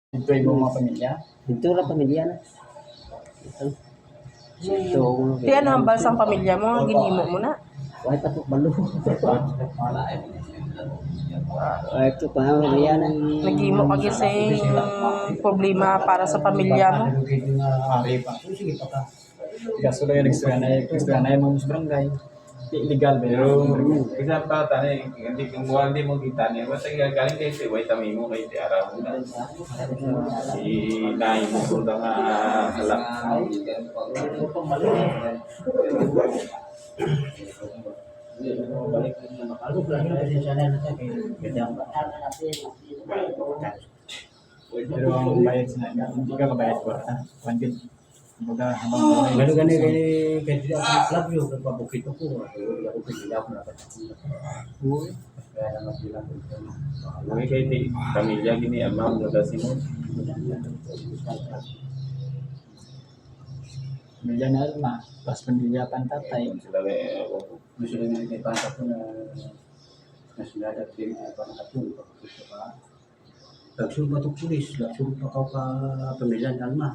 Ito yung mga pamilya. Ito ra pamilya na. Ito Di ano ang balsang pamilya mo, ginimo mo na. Why tapos balo. Ito pa ang pamilya na. Nagimo ka gising problema para sa pamilya mo. Ari pa. Sige pa ka. Kaso lang yung ekstra na yung mga barangay. Illegal ba Pero yun? isang bata na hindi kung hindi mo kita niya basta galing kay si White Tami mo kay si Araw na si Nay mo ko nga alak Pero ang bayad sila, hindi ka kabayad ko. One good. Kumbaga, habang buhay. Gani kaya tidak ako club yun, nagpapukit ako. Ako pinili ako na Uy. kaya naman bilang Uy kay ti pamilya gini amam mo si mo Pamilya na alma. Pas pamilya pantatay. sila gusto nyo may pangkat ko na sila dati pangkat ko, gusto ka. Nagsulong pa ito pulis, nagsulong pa ka pamilya ng alma.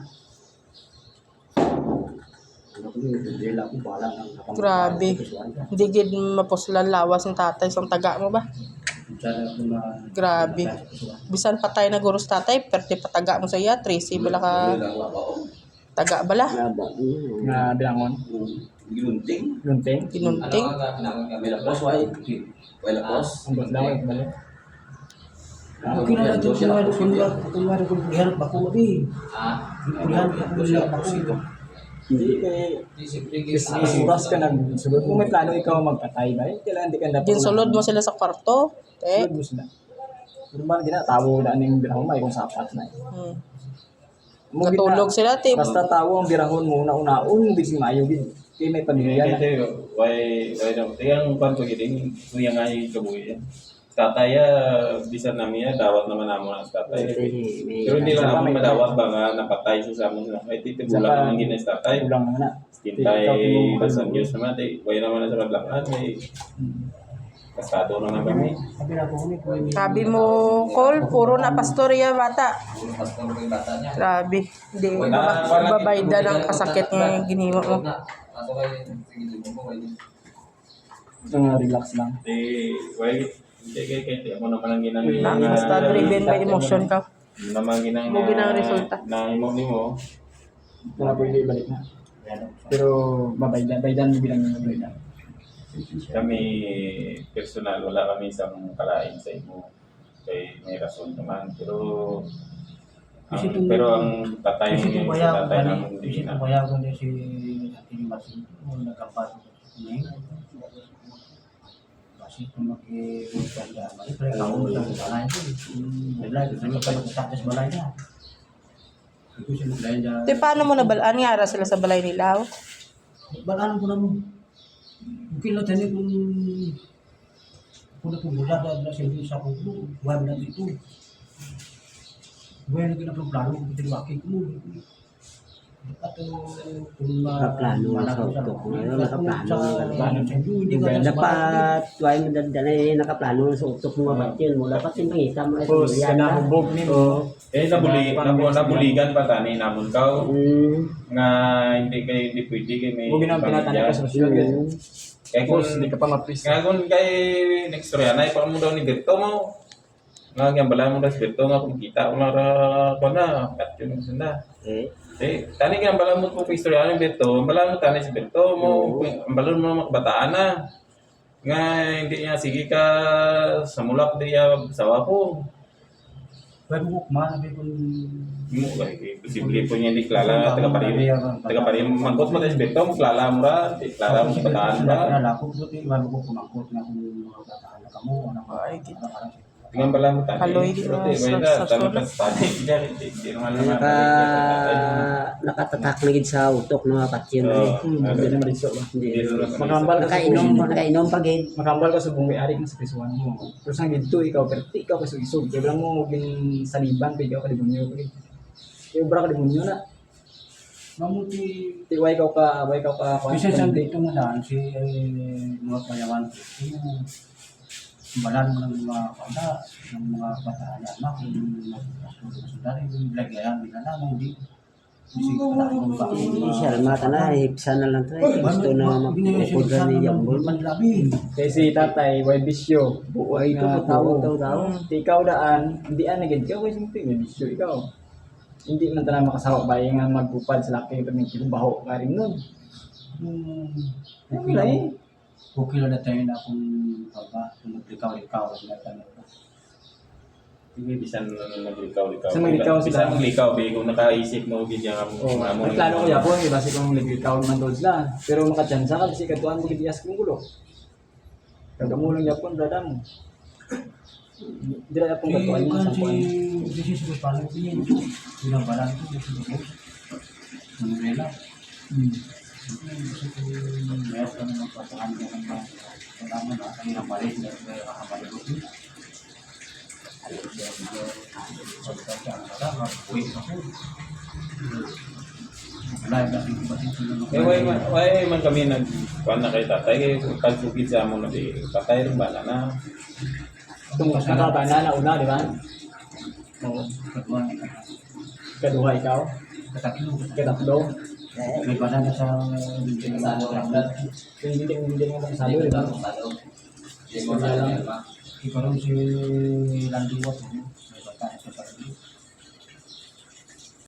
Ano ko yun, hindi lang ako bala ng kapamilya. Grabe. Hindi gid mapuslan lawas ng tatay sang taga mo ba? Grabe. Bisan patay na guros tatay, perti pataga mo sa iya, Tracy bala ka taga bala. Nga bilangon. Gunting Lunting. Tinunting. Lapos way lapos Ang bot lang. Balik. Okay na natin siya, kung wala kong lihanap ako, lihanap ako. Hindi kay isuras ka nagsulod. Kung may plano ikaw magpatay ba? Kailangan di ka dapat. Ginsulod mo sila sa kwarto. Sulod mo sila. Normal ginatawo na ning birahon may kung sapat na. Natulog sila, te. Basta tawo ang birahon mo una-unaon di si mayo gid. Kay may pamilya na. kasi way na tiyang kwanto giding kuya nga yung kabuhi tatay bisan namin dawat naman namo ang tatay pero hindi lang naman madawat ba nga napatay siya sa amin ay titibulan naman ginis tatay Kulang na na. Kintay basan Diyos naman, way naman na sa kadlakan, may kasado naman kami. Sabi mo, Col, puro na pastorya bata. Grabe. Hindi babayda ng kasakit ng ginimo mo. Relax lang. Kaya ako naman ang ginang Basta driven by emotion ka. naman ginang Mo ginang resulta. na imo nimo. Wala pwede ibalik na. Pero baydan mo bilang yung baydan. Kami personal, wala kami isang kalain sa imo. Kay may rason naman, pero ang tatay Kasi niya kung sa kaya tatay namin kasi hindi na. kung kaya ko si Ate Martin, nagkapat ngayon. Kasi kung mag-ganda, pero kamu lang sa balay ko. Balay ko, saan ka magtatas balay na? Ito siya balay na. Te, paano mo nabalaan nga ara sila sa balay nila? Balaan ko na mo. Mungkin lang tayo kung napumula na sila sa kulo, huwag na dito. Huwag na kinaplano kung tinwaki ko mo. At kung Nakaplano na sa utok mo. Nakaplano. hindi ka na Dapat, tuway mo dadalay nakaplano sa utok mo mabatin mo. Dapat yung pangita mo. Tapos kanahubog ni mo. Nabuligan pa tani namon ka nga hindi pwede kay may Huwag na pinatanig ka sa sosyo. Kaya kung Tapos hindi ka pa mapris. nga kung kay next story na ipang mo daw ni Berto mo. Nga bala mo das Berto nga kung kita ko na kat yun sunda. Tani nga bala mo kung istorya ni Berto, bala mo tani si Berto mo, bala mo makabataan na. Nga hindi niya sige ka sa mulak diya sawa ko. Huwag mo kumanabi kung Mo kay posible po niya hindi klala taga parin mangkot mo tas Berto mo klala mo ra, klala mo sa bataan ra. Nalakot ko ito, iwan ko kumangkot na kung makabataan na kamo, anak ko. Ay, kita. Tingnan bala mo tani. Haloy di Pero ba di sa ba tani sulat? pa tani diya di naman naman. Nakatatak na gid sa utok no patyon. Hindi na mariso ba? Makambal Nakainom pa gid. Makambal ka sa bumi-ari kang sa prisuan mo. Pero sa dito ikaw perti ikaw ka isog. Kaya lang mo bin saliban pa ikaw ka demonyo pa. Yung bra ka demonyo na. Mamuti, Why ikaw ka kasi sa dito nga daan, si mga payawan, balan mo ng mga kanda, ng mga bataan na anak, yung masundari, yung lagyan nila na, hindi siguro pa. Siya, mata na, hipsa na lang to eh. Gusto na magpupudra ni Yambol. Kasi tatay, way bisyo. Buhay Ito, nga tao. tao. Ikaw daan, hindi anagad ka, way simple, may bisyo ikaw. Hindi man tayo makasawa ba nga magpupad sa laki pag may kilubaho ka rin nun. Ano lang eh. Okay lang na tayo na kung naglikaw-likaw na tayo. Sige, bisan naglikaw-likaw. Sa maglikaw sila. Bisan maglikaw, kung nakaisip mo, ganyan ka Oh, mga may plano ko yapon, iba si kong nag-ikaw naman doon sila. Pero makachansa ka, kasi katuan mo kitias kong gulo. Kagamulong yapon, brada mo. Hindi na yapon katuan niya, sampuan. This is the paano din. Ilang balan ito, this is the most. Manila. Gusto ko mayroon ka naman pasahan ka ng mga kailangan na kanilang balik na kakabalik ko. Why man kami nagkuhan na kay tatay, kaya pagsukit sa mo na di patay rin bala na. Itong nakabana na una, di ba? Oo. Kaduha ikaw, katatlo. May bala na sa Hindi mo makasalo, di ba? ikaw si Landiwat. May bata sa pagkakas.